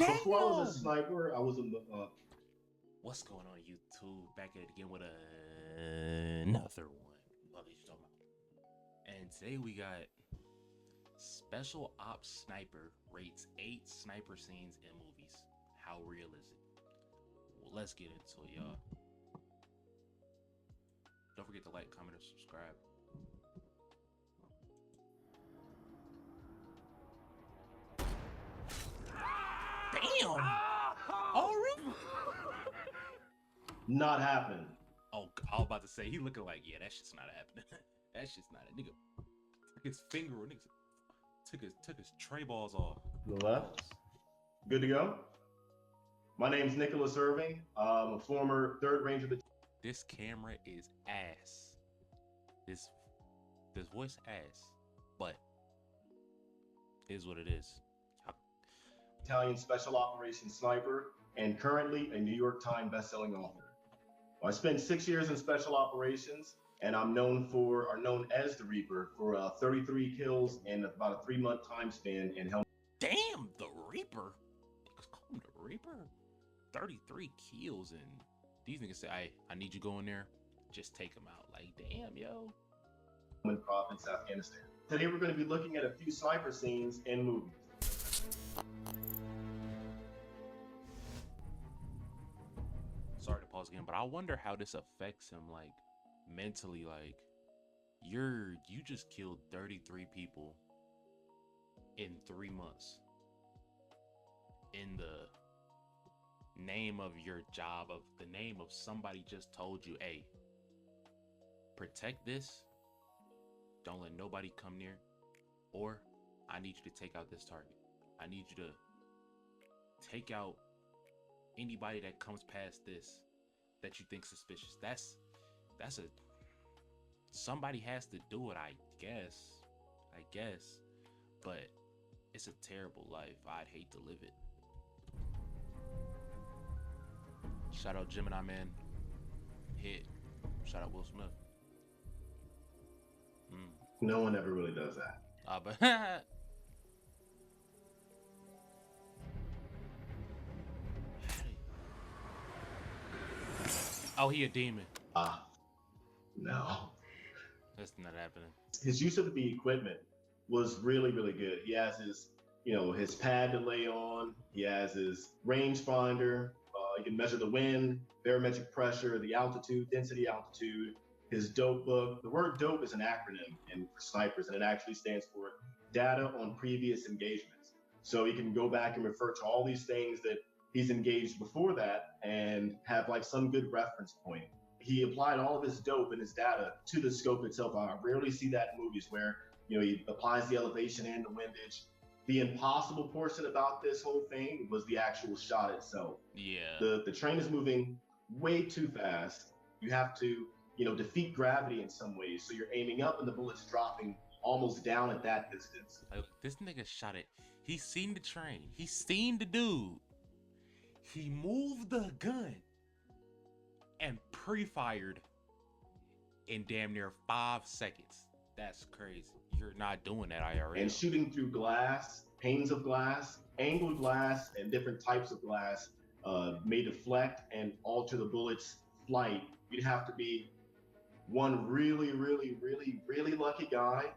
Before I was a Damn! sniper, I was a What's going on YouTube? Back at it again with another one. What are you talking about? And today we got Special Ops Sniper rates 8 sniper scenes in movies. How real is it? Well, let's get into it, y'all. Don't forget to like, comment, and subscribe. Damn! Oh, really? not happening. Oh, I was about to say, he looking like, yeah, that shit's not happening. That shit's not a nigga. Took his finger, nigga. Took his tray balls off. To the left. Good to go. My name's Nicholas Irving. I'm a former third ranger. This camera is ass. This voice ass, but is what it is. Italian Special Operations Sniper, and currently a New York Times bestselling author. I spent 6 years in Special Operations, and I'm known as the Reaper for 33 kills in about a 3-month time span in Helmand. Damn, the Reaper. Niggas call him the Reaper. 33 kills, and these niggas say, I need you go in there, just take him out. Like, damn, yo. Province, Afghanistan. Today we're going to be looking at a few sniper scenes in movies. Sorry to pause again, but I wonder how this affects him, like, mentally. Like, you just killed 33 people in 3 months in the name of your job, of the name of somebody just told you, hey, protect this, don't let nobody come near, or I need you to take out this target. I need you to take out anybody that comes past this that you think suspicious. That's a somebody has to do it, I guess, but it's a terrible life. I'd hate to live it. Shout out Gemini Man. Hit. Shout out Will Smith. No one ever really does that. But oh, he a demon. No. That's not happening. His use of the equipment was really, really good. He has his pad to lay on. He has his rangefinder. He can measure the wind, barometric pressure, the altitude, density altitude. His dope book. The word dope is an acronym for snipers, and it actually stands for data on previous engagements. So he can go back and refer to all these things that he's engaged before that and have like some good reference point. He applied all of his dope and his data to the scope itself. I rarely see that in movies where he applies the elevation and the windage. The impossible portion about this whole thing was the actual shot itself. Yeah. The train is moving way too fast. You have to defeat gravity in some ways. So you're aiming up and the bullet's dropping almost down at that distance. Like, this nigga shot it. He seen the train. He seen the dude. He moved the gun and pre-fired in damn near 5 seconds. That's crazy. You're not doing that IRL. And shooting through glass, panes of glass, angled glass, and different types of glass may deflect and alter the bullet's flight. You'd have to be one really, really, really, really lucky guy,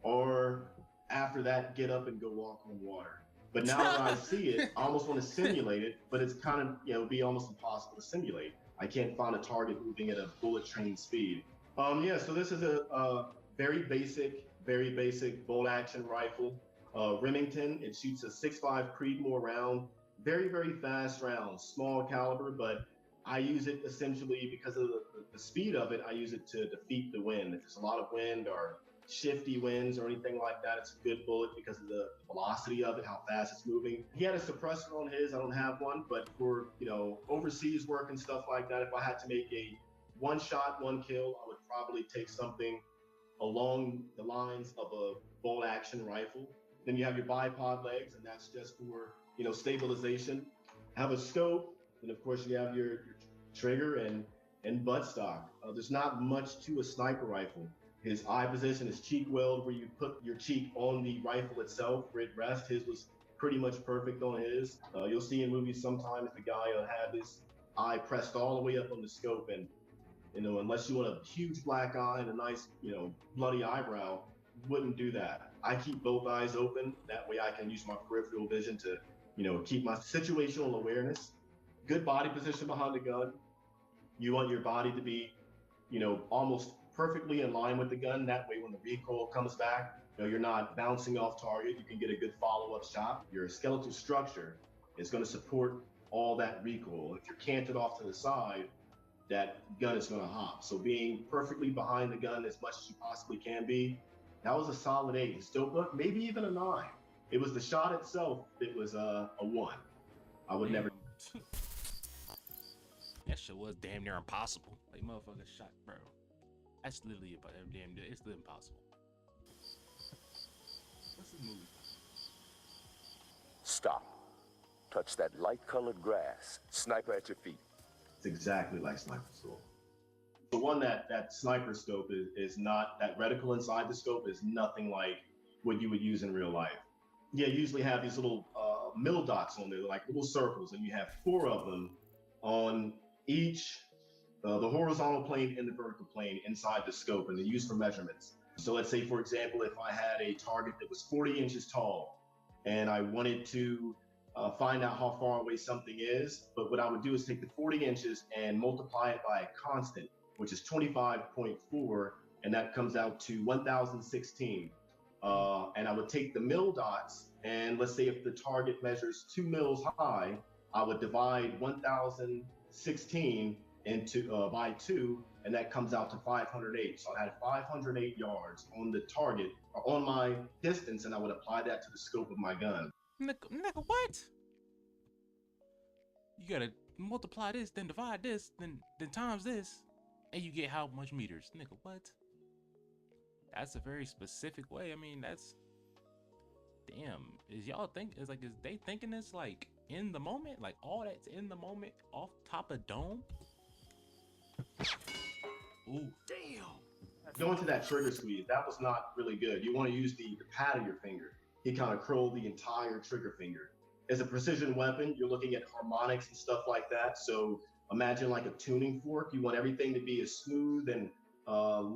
or after that, get up and go walk on water. But now that I see it, I almost want to simulate it, but it's kind of, be almost impossible to simulate. I can't find a target moving at a bullet train speed. So this is a very basic bolt action rifle. Remington, it shoots a 6.5 Creedmoor round. Very, very fast round, small caliber, but I use it essentially because of the speed of it. I use it to defeat the wind. If there's a lot of wind or shifty winds or anything like that, it's a good bullet because of the velocity of it, how fast it's moving. He had a suppressor on his. I don't have one, but for overseas work and stuff like that, if I had to make a one shot, one kill, I would probably take something along the lines of a bolt action rifle. Then you have your bipod legs, and that's just for stabilization. Have a scope, and of course you have your trigger and buttstock. There's not much to a sniper rifle. His eye position is cheek weld, where you put your cheek on the rifle itself where it rests. His was pretty much perfect on his. You'll see in movies sometimes the guy will have his eye pressed all the way up on the scope, and unless you want a huge black eye and a nice, bloody eyebrow, wouldn't do that. I keep both eyes open. That way I can use my peripheral vision to, keep my situational awareness. Good body position behind the gun. You want your body to be, almost perfectly in line with the gun. That way when the recoil comes back, you're not bouncing off target. You can get a good follow-up shot. Your skeletal structure is going to support all that recoil. If you're canted off to the side, that gun is going to hop. So being perfectly behind the gun as much as you possibly can be, that was a solid 8. Still, maybe even a 9. It was the shot itself that was a 1. I would never. That shit was damn near impossible. Like, motherfucker shot, bro. That's literally about damn near. It's impossible. What's this movie? Stop. Touch that light-colored grass. Sniper at your feet. It's exactly like sniper scope. The one that sniper scope is not, that reticle inside the scope is nothing like what you would use in real life. Yeah, you usually have these little mil dots on there, like little circles, and you have 4 of them on each, the horizontal plane and the vertical plane inside the scope, and they're used for measurements. So let's say, for example, if I had a target that was 40 inches tall and I wanted to find out how far away something is, but what I would do is take the 40 inches and multiply it by a constant, which is 25.4, and that comes out to 1016. And I would take the mil dots, and let's say if the target measures 2 mils high, I would divide 1016 into by 2, and that comes out to 508. So I had 508 yards on the target, or on my distance, and I would apply that to the scope of my gun. Nigga, what? You gotta multiply this, then divide this, then times this, and you get how much meters. Nigga, what? That's a very specific way. I mean, that's... Damn. Is they thinking this, like, in the moment? Like, all that's in the moment off top of dome? Ooh. Damn. Going to that trigger squeeze, that was not really good. You want to use the pad of your finger. He kind of curled the entire trigger finger. As a precision weapon, you're looking at harmonics and stuff like that. So imagine like a tuning fork. You want everything to be as smooth and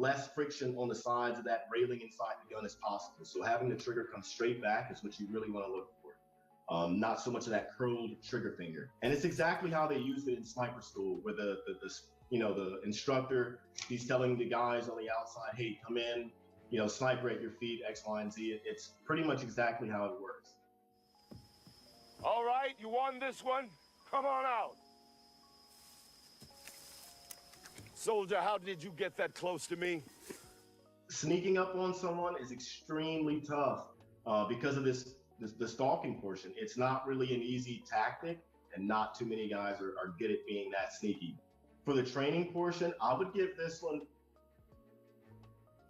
less friction on the sides of that railing inside the gun as possible. So having the trigger come straight back is what you really want to look for. Not so much of that curled trigger finger. And it's exactly how they use it in sniper school, where the instructor, he's telling the guys on the outside, hey, come in, sniper at your feet, X, Y, and Z. It's pretty much exactly how it works. All right, you won this one. Come on out. Soldier, how did you get that close to me? Sneaking up on someone is extremely tough because of the stalking portion. It's not really an easy tactic, and not too many guys are good at being that sneaky. For the training portion, I would give this one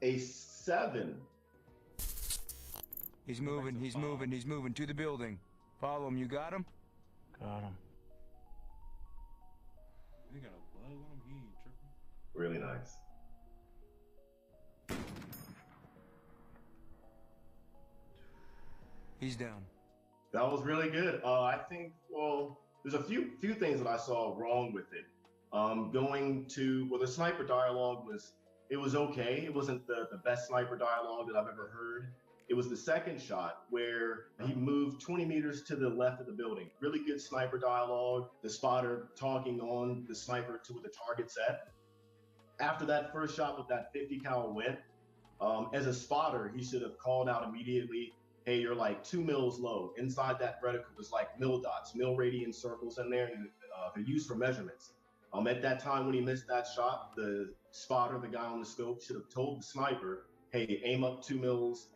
a 7. He's moving to the building. Follow him, you got him? Got him. They got a bug on him, he ain't tripping. Really nice. He's down. That was really good. I think, there's a few things that I saw wrong with it. The sniper dialogue was okay. It wasn't the best sniper dialogue that I've ever heard. It was the second shot where he moved 20 meters to the left of the building. Really good sniper dialogue. The spotter talking on the sniper to what the target's at. After that first shot with that 50 cal went, as a spotter, he should have called out immediately, hey, you're like 2 mils low. Inside that reticle was like mil dots, mil radian circles in there, and they're used for measurements. At that time when he missed that shot, the spotter, the guy on the scope, should have told the sniper, hey, aim up 2 mils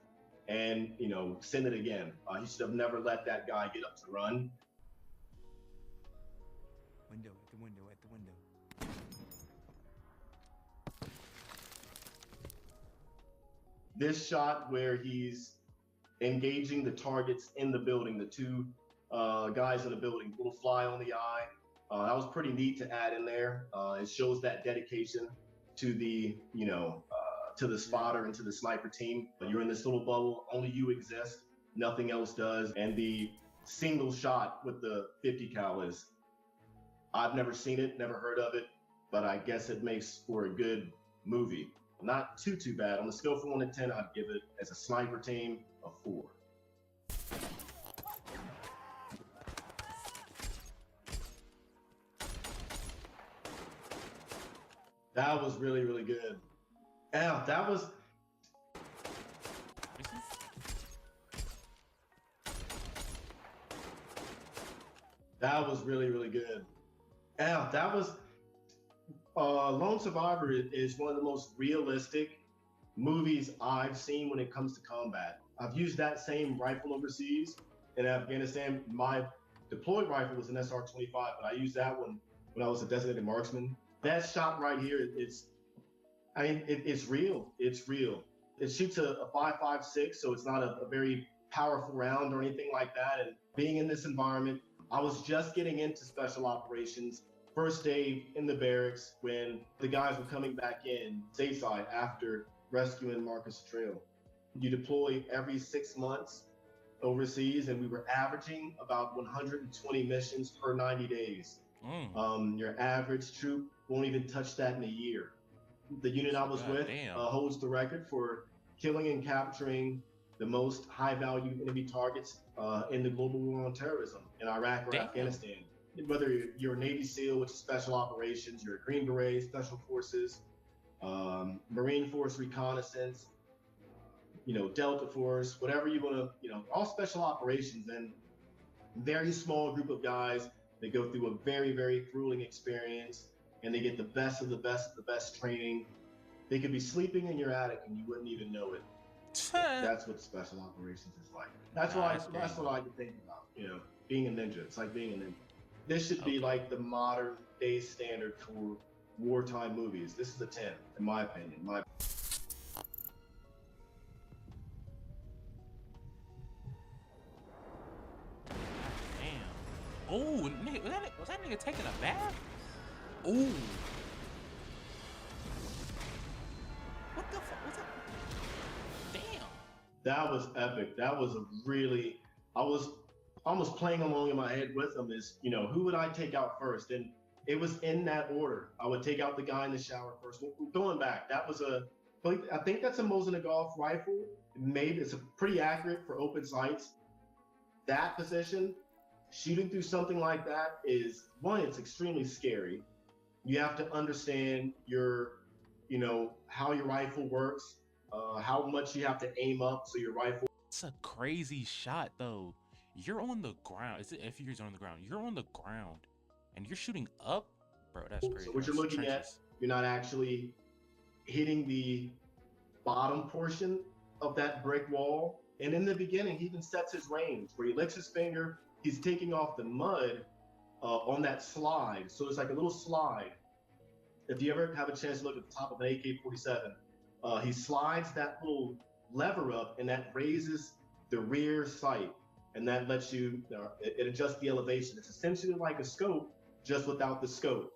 and, send it again. He should have never let that guy get up to run. Window, at the window. This shot where he's engaging the targets in the building, the 2 guys in the building, little fly on the eye. That was pretty neat to add in there. It shows that dedication to the, to the spotter and to the sniper team. You're in this little bubble, only you exist, nothing else does. And the single shot with the 50 cal is. I've never seen it, never heard of it, but I guess it makes for a good movie. Not too bad. On the scale from 1 to 10, I'd give it, as a sniper team, a 4. That was really, really good. Yeah, that was. That was really, really good. Yeah, that was. Lone Survivor is one of the most realistic movies I've seen when it comes to combat. I've used that same rifle overseas in Afghanistan. My deployed rifle was an SR-25, but I used that one when I was a designated marksman. That shot right here, it's real. It's real. It shoots a 5.56, so it's not a very powerful round or anything like that. And being in this environment, I was just getting into special operations. First day in the barracks when the guys were coming back in stateside after rescuing Marcus Trail. You deploy every 6 months overseas, and we were averaging about 120 missions per 90 days. Your average troop won't even touch that in a year. The unit I was with holds the record for killing and capturing the most high-value enemy targets in the global war on terrorism in Iraq or Afghanistan. Whether you're a Navy SEAL, which is Special Operations, you're a Green Beret, Special Forces, Marine Force Reconnaissance, Delta Force, whatever you want to, all Special Operations, and very small group of guys. They go through a very, very grueling experience, and they get the best of the best of the best training. They could be sleeping in your attic and you wouldn't even know it. That's what Special Operations is like. That's what I can think about. Being a ninja. It's like being a ninja. This should be like the modern day standard for wartime movies. This is a 10, in my opinion. Damn. Oh, nigga, was that nigga taking a bath? Oh. What the fuck was that? Damn. That was epic. That was a really, I was almost playing along in my head with them is, who would I take out first? And it was in that order. I would take out the guy in the shower first. Going back, I think that's a Mosin Nagant rifle. Maybe it's pretty accurate for open sights. That position, shooting through something like that is, one, it's extremely scary. You have to understand how your rifle works, how much you have to aim up so your rifle. It's a crazy shot though. You're on the ground. It's if you're on the ground. You're on the ground, and you're shooting up, bro. That's crazy. So what you're looking at, you're not actually hitting the bottom portion of that brick wall. And in the beginning, he even sets his range where he licks his finger. He's taking off the mud on that slide. So it's like a little slide. If you ever have a chance to look at the top of an AK-47, he slides that little lever up, and that raises the rear sight. And that lets you, it adjusts the elevation. It's essentially like a scope, just without the scope.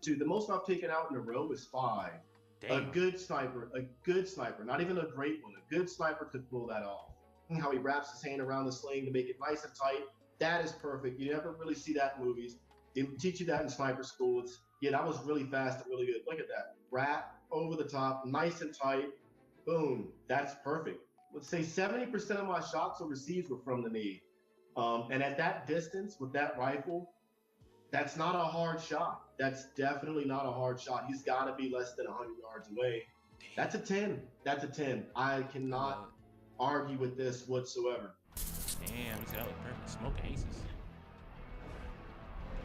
Dude, the most I've taken out in a row is 5. Damn. A good sniper, not even a great one, a good sniper could pull that off. How he wraps his hand around the sling to make it nice and tight, that is perfect. You never really see that in movies. They teach you that in sniper school. That was really fast and really good. Look at that. Wrap over the top, nice and tight. Boom. That's perfect. Let's say 70% of my shots overseas were from the knee. And at that distance with that rifle, that's not a hard shot. That's definitely not a hard shot. He's got to be less than 100 yards away. That's a 10. That's a 10. I cannot argue with this whatsoever. Damn, that was perfect. Smoking aces.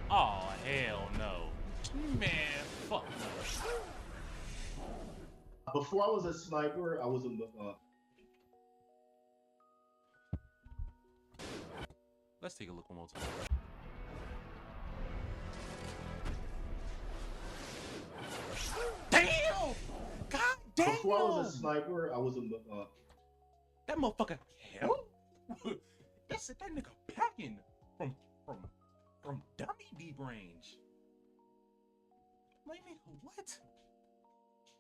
Oh, hell no. Man, fuck no. Before I was a sniper, I was a... Let's take a look one more time. Damn! God damn! Before I was a sniper, I was a... That motherfucker... Hell? That nigga packing from dummy deep range. Like, nigga, what?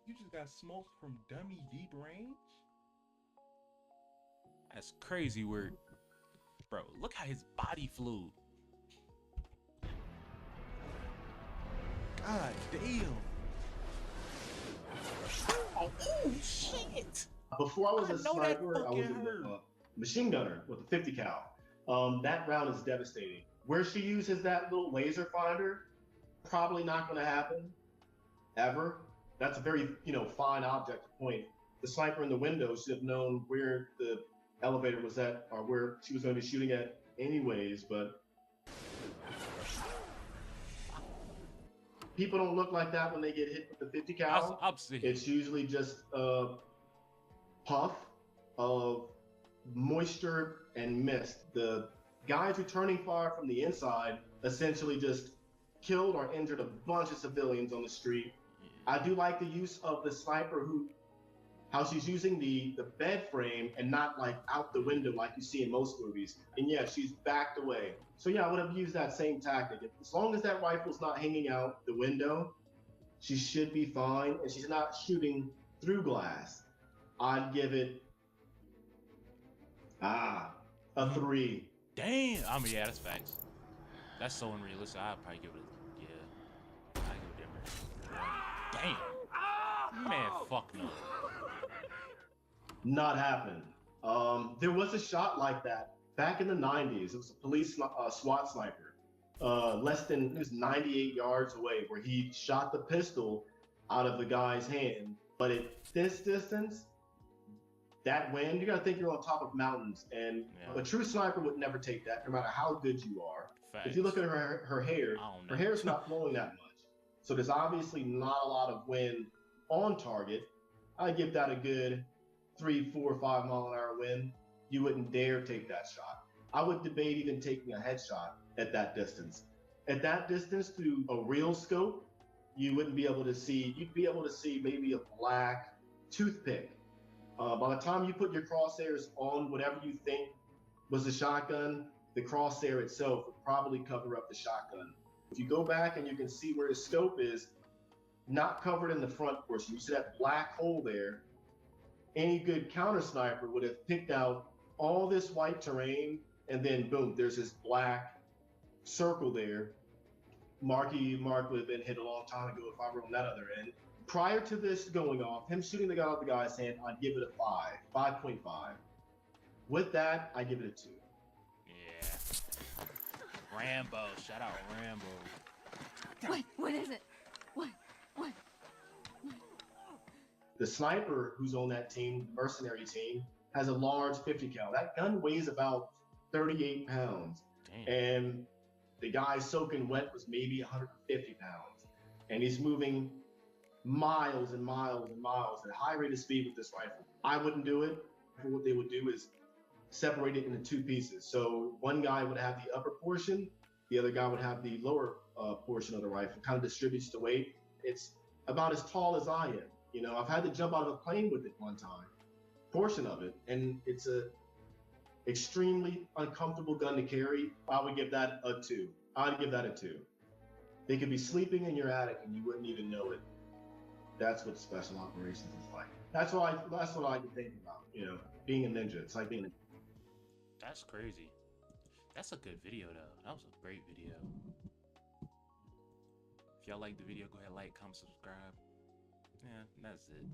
You just got smoked from dummy deep range? That's crazy weird. Bro, look how his body flew. God damn. Oh, shit. Before I was I a know that sniper, I was fucking hurt. a machine gunner with a 50 cal. That round is devastating. Where she uses that little laser finder, probably not going to happen ever. That's a very, fine object to point. The sniper in the window should have known where the elevator was at or where she was going to be shooting at anyways, but people don't look like that when they get hit with the 50 cal. I'm seeing. It's usually just a puff of moisture and mist. The guys returning fire from the inside essentially just killed or injured a bunch of civilians on the street. I do like the use of the sniper how she's using the bed frame and not like out the window like you see in most movies. And yeah, she's backed away. So yeah, I would have used that same tactic. As long as that rifle's not hanging out the window, she should be fine, and she's not shooting through glass. I'd give it a 3. Damn. I mean, yeah, that's facts. That's so unrealistic. I'd probably give it I'd give it a damn. Man, fuck no. Not happening. There was a shot like that back in the 90s. It was a police SWAT sniper. It was 98 yards away, where he shot the pistol out of the guy's hand. But at this distance, that wind, you gotta think you're on top of mountains, and a true sniper would never take that, no matter how good you are. Facts. If you look at her hair, her hair's not flowing that much. So there's obviously not a lot of wind on target. I give that a good 3, 4, 5 mile an hour wind. You wouldn't dare take that shot. I would debate even taking a headshot at that distance. At that distance, through a real scope, you wouldn't be able to see. You'd be able to see maybe a black toothpick. By the time you put your crosshairs on whatever you think was a shotgun, the crosshair itself would probably cover up the shotgun. If you go back and you can see where the scope is, not covered in the front portion, you see that black hole there. Any good counter sniper would have picked out all this white terrain, and then boom, there's this black circle there. Mark would have been hit a long time ago if I were on that other end. Prior to this going off, him shooting the gun out the guy's hand, I'd give it a 5.5. With that, I give it a 2. Yeah. Rambo, shout out Rambo. What is it? What? The sniper who's on that team, the mercenary team, has a large 50 cal. That gun weighs about 38 pounds. Damn. And the guy soaking wet was maybe 150 pounds. And he's moving miles and miles and miles at a high rate of speed with this rifle. I wouldn't do it. What they would do is separate it into 2 pieces. So one guy would have the upper portion, the other guy would have the lower portion of the rifle. Kind of distributes the weight. It's about as tall as I am. I've had to jump out of a plane with it one time, portion of it, and it's a extremely uncomfortable gun to carry. I would give that a 2. I'd give that a 2. They could be sleeping in your attic and you wouldn't even know it. That's what special operations is like. That's what I can think about. Being a ninja. It's like being a... That's crazy. That's a good video though. That was a great video. If y'all like the video, go ahead, like, comment, subscribe. Yeah, that's it.